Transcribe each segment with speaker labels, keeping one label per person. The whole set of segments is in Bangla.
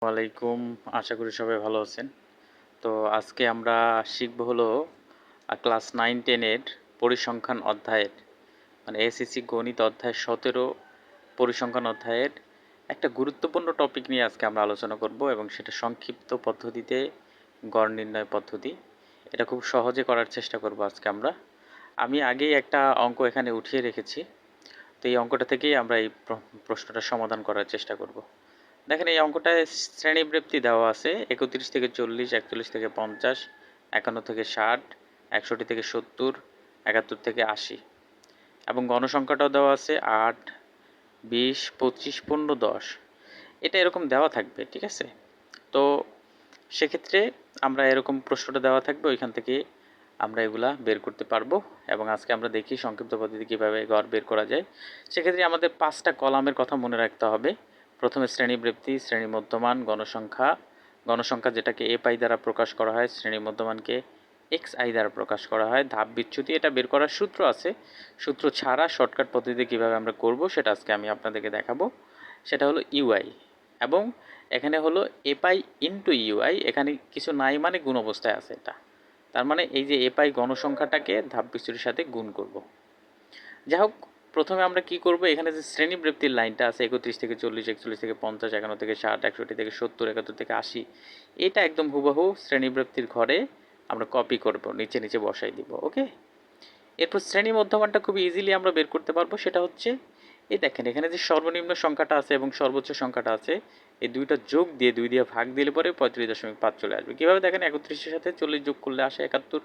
Speaker 1: ওয়ালাইকুম। আশা করি সবাই ভালো আছেন। তো আজকে আমরা শিখব হলো ক্লাস 9-10 এর পরিসংখ্যান অধ্যায়ের মানে এসএসসি গণিত অধ্যায় 17 পরিসংখ্যান অধ্যায়ের একটা গুরুত্বপূর্ণ টপিক নিয়ে আজকে আমরা আলোচনা করব এবং সেটা সংক্ষিপ্ত পদ্ধতিতে গড় নির্ণয় পদ্ধতি। এটা খুব সহজে করার চেষ্টা করব আজকে আমরা। আমি আগেই একটা অঙ্ক এখানে উঠিয়ে রেখেছি। তো এই অঙ্কটা থেকেই আমরা এই প্রশ্নটা সমাধান করার চেষ্টা করব। দেখেন এই অঙ্কটায় শ্রেণীবৃত্তি দেওয়া আছে 31 থেকে 40, 41 থেকে 50, 51 থেকে 60, 61 থেকে 70, 71 থেকে 80 এবং গণসংখ্যাটাও দেওয়া আছে 8, 20, 25, 15, 10। এটা এরকম দেওয়া থাকবে, ঠিক আছে? তো সেক্ষেত্রে আমরা এরকম প্রশ্নটা দেওয়া থাকবে, ওইখান থেকে আমরা এগুলা বের করতে পারবো এবং আজকে আমরা দেখি সংক্ষিপ্ত পদ্ধতি কীভাবে গড় বের করা যায়। সেক্ষেত্রে আমাদের 5টা কলামের কথা মনে রাখতে হবে। প্রথমে শ্রেণীবৃত্তি, শ্রেণী মধ্যমান, গণসংখ্যা যেটাকে এ পাই দ্বারা প্রকাশ করা হয়, শ্রেণী মধ্যমানকে এক্স আই দ্বারা প্রকাশ করা হয়, ধাপ বিচ্যুতি এটা বের করার সূত্র আছে। সূত্র ছাড়া শর্টকাট পদ্ধতিতে কীভাবে আমরা করব সেটা আজকে আমি আপনাদেরকে দেখাবো। সেটা হলো ইউআই এবং এখানে হলো এ পাই ইন্টু ইউআই, এখানে কিছু নাই মানে গুণ অবস্থায় আছে এটা। তার মানে এই যে এ পাই গণসংখ্যাটাকে ধাপ বিচ্যুতির সাথে গুণ করব। যাই হোক, প্রথমে আমরা কি করব, এখানে যে শ্রেণীবৃত্তির লাইনটা আছে 31 থেকে 40, 41 থেকে 50, 51 থেকে 60, 61 থেকে 70, 71 থেকে 80, এটা একদম হুবহু শ্রেণীবৃত্তির ঘরে আমরা কপি করব, নিচে নিচে বসাই দিব। ওকে, এরপর শ্রেণী মধ্যমানটা খুব ইজিলি আমরা বের করতে পারবো। সেটা হচ্ছে এই দেখেন এখানে যে সর্বনিম্ন সংখ্যাটা আছে এবং সর্বোচ্চ সংখ্যাটা আছে, এই দুইটা যোগ দিয়ে 2 দিয়ে ভাগ দিলে পরে 35.5 চলে আসবে। কীভাবে দেখেন, 31-এর সাথে 40 যোগ করলে আসে 71,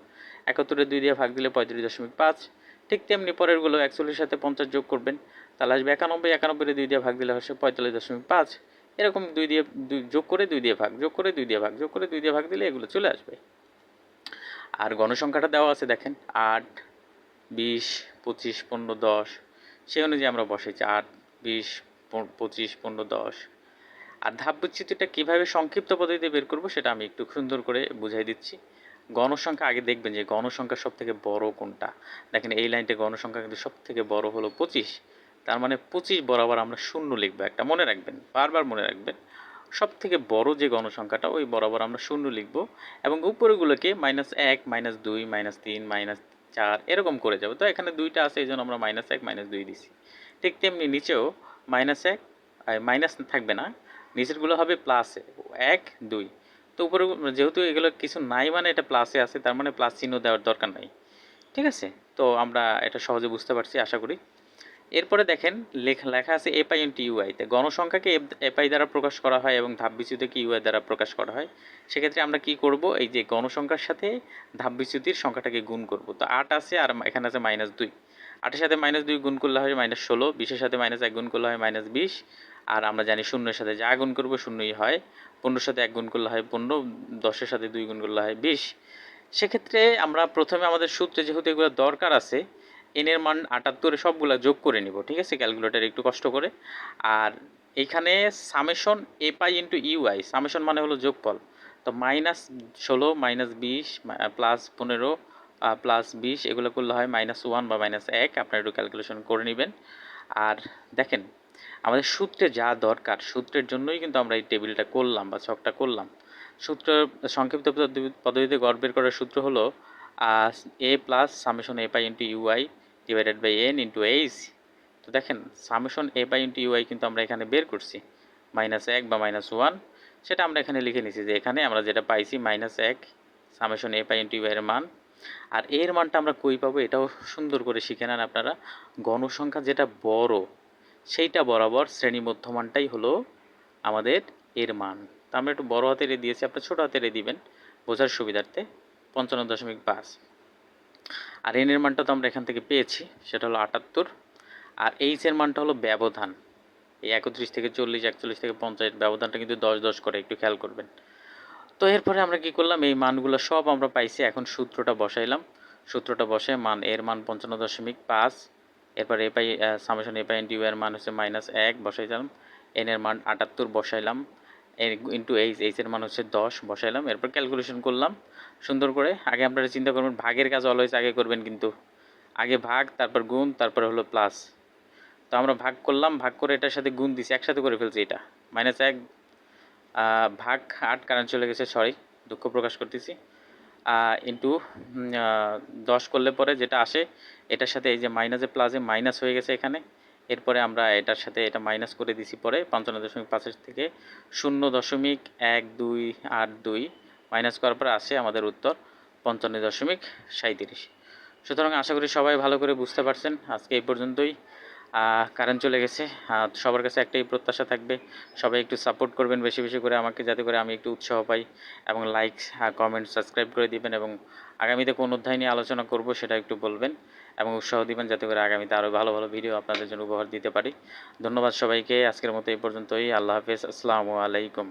Speaker 1: 71-এর 2 দিয়ে ভাগ দিলে 35.5। ঠিক তেমনি পরেরগুলো 41-এর সাথে 50 যোগ করবেন, তাহলে আসবে 91, 91-এর 2 দিয়ে ভাগ দিলে আসে 45.5। এরকম 2 দিয়ে যোগ করে 2 দিয়ে ভাগ, যোগ করে 2 দিয়ে ভাগ, যোগ করে 2 দিয়ে ভাগ দিলে এগুলো চলে আসবে। আর গণসংখ্যাটা দেওয়া আছে দেখেন 8, 20, 25, 15, 10, সেই অনুযায়ী আমরা বসাইছি 8, 20, 25, 15, 10। আর ধাপ বিচ্যুতিটা কীভাবে সংক্ষিপ্ত পদ্ধতিতে বের করব সেটা আমি একটু সুন্দর করে বুঝাই দিচ্ছি। গণসংখ্যা আগে দেখবেন যে গণসংখ্যা সব থেকে বড় কোনটা। দেখেন এই লাইনটা গণসংখ্যা কিন্তু সব থেকে বড় হলো 25। তার মানে 25 বরাবর আমরা শূন্য লিখবো, একটা মনে রাখবেন, বারবার মনে রাখবেন। সব থেকে বড় যে গণসংখ্যাটা ওই বরাবর আমরা শূন্য লিখব এবং উপরেগুলোকে -1, -2, -3, -4 এরকম করে যাবে। তো এখানে 2টা আছে, এই জন্য আমরা -1, -2 দিছি। ঠিক তেমনি নিচেও -1, মাইনাস থাকবে না, নিচেরগুলো হবে প্লাসে 1, 2। তো উপরে যেহেতু এগুলো কিছু নাই মানে এটা প্লাসে আছে, তার মানে প্লাস চিহ্ন দেওয়ার দরকার নাই, ঠিক আছে? তো আমরা এটা সহজে বুঝতে পারছি আশা করি। এরপরে দেখেন লেখা আছে এ পাই ইন্টু ইউআই, তে গণসংখ্যাকে এ পাই দ্বারা প্রকাশ করা হয় এবং ধাপ বিচ্যুতিকে ইউআই দ্বারা প্রকাশ করা হয়। সেক্ষেত্রে আমরা কি করব, এই যে গণসংখ্যার সাথে ধাপ বিচ্যুতির সংখ্যাটাকে গুণ করব। তো 8 আছে আর এখানে আছে -2, 8-এর সাথে -2 গুণ করলে হয় -16, 20-এর সাথে -1 গুণ করলে হয় -20, আর আমরা জানি শূন্যের সাথে যা গুণ করবো শূন্যই হয়। 15-এর সাথে 1 গুণ করলে হয় 15, 10-এর সাথে 2 গুণ করলে হয় 20। সেক্ষেত্রে আমরা প্রথমে আমাদের সূত্রে যেহেতু এগুলো দরকার আছে, এন এর মান 78 সবগুলো যোগ করে নিব, ঠিক আছে, ক্যালকুলেটার একটু কষ্ট করে। আর এইখানে সামেশন এ পাই ইন্টু ইউআই, সামেশন মানে হলো যোগফল। তো -16, -20, +15, +20 এগুলো করলে হয় -1 বা -1, আপনারা একটু ক্যালকুলেশন করে নেবেন। আর দেখেন আমাদের সূত্রে যা দরকার, সূত্রের জন্যই কিন্তু আমরা এই টেবিলটা করলাম বা ছকটা করলাম। সূত্র সংক্ষিপ্ত পদ্ধতিতে গড় বের করার সূত্র হলো a plus summation A pi into UI divided by N into H. তো দেখেন সামেশন এ পাই ইন্টু ইউআই কিন্তু আমরা এখানে বের করছি, -1 বা -1, সেটা আমরা এখানে লিখে নিছি যে এখানে আমরা যেটা পাইছি -1 সামেশন এ পাই ইন্টু ইউআই এর মান। আর এর মানটা আমরা কই পাবো এটাও সুন্দর করে শিখে নেন আপনারা। গণসংখ্যা যেটা বড় সেইটা বরাবর শ্রেণী মধ্যমানটাই হলো আমাদের এর মান। তো আমরা একটু বড় হাতের এ দিয়েছি, আপনি ছোট হাতের এ দিবেন বোঝার সুবিধার্থে, 55.5। আর এন এর মানটা তো আমরা এখান থেকে পেয়েছি, সেটা হলো 78। আর এইচ এর মানটা হলো ব্যবধান, এই 31 থেকে 40, 41 থেকে 50 ব্যবধানটা কিন্তু 10 করে, একটু খেয়াল করবেন। তো এরপরে আমরা কি করলাম, এই মানগুলো সব আমরা পাইছি, এখন সূত্রটা বসাইলাম। সূত্রটা বসে এর মান 55.5, এরপর এ পাই সামেশন এ পাই ইন্টু ইউ এর মান হচ্ছে -1 বসাইলাম, এন এর মান 78 বসাইলাম, ইন্টু এইচ এর মান হচ্ছে 10 বসাইলাম। এরপর ক্যালকুলেশন করলাম সুন্দর করে। আগে আপনারা চিন্তা করবেন ভাগের কাজ অলওয়েজ আগে করবেন, কিন্তু আগে ভাগ, তারপর গুণ, তারপরে হলো প্লাস। তো আমরা ভাগ করলাম, ভাগ করে এটার সাথে গুণ দিছি, একসাথে করে ফেলছি, এটা -1 ভাগ 8 কারেন্ট চলে গেছে, সরি, দুঃখ প্রকাশ করতেছি। ইন্টু 10 করলে পরে যেটা আসে, এটার সাথে এই যে মাইনাসে প্লাসে মাইনাস হয়ে গেছে এখানে। এরপরে আমরা এটার সাথে এটা মাইনাস করে দিছি, পরে 55.5 থেকে 0.1282 মাইনাস করার পরে আসে আমাদের উত্তর 55.37। সুতরাং আশা করি সবাই ভালো করে বুঝতে পারছেন। আজকে এই পর্যন্তই। কারেন্ট চলে গেছে। সবার কাছে একটাই প্রত্যাশা থাকবে, সবাই একটু সাপোর্ট করবেন বেশি বেশি করে আমাকে, যাতে করে আমি একটু উৎসাহ পাই, এবং লাইক, কমেন্ট, সাবস্ক্রাইব করে দিবেন, এবং আগামীতে কোন অধ্যায় নিয়ে আলোচনা করব সেটা একটু বলবেন এবং উৎসাহ দিবেন, যাতে করে আগামীতে আরও ভালো ভালো ভিডিও আপনাদের জন্য উপহার দিতে পারি। ধন্যবাদ সবাইকে। আজকের মতো এই পর্যন্তই। আল্লাহ হাফেজ। আসসালামু আলাইকুম।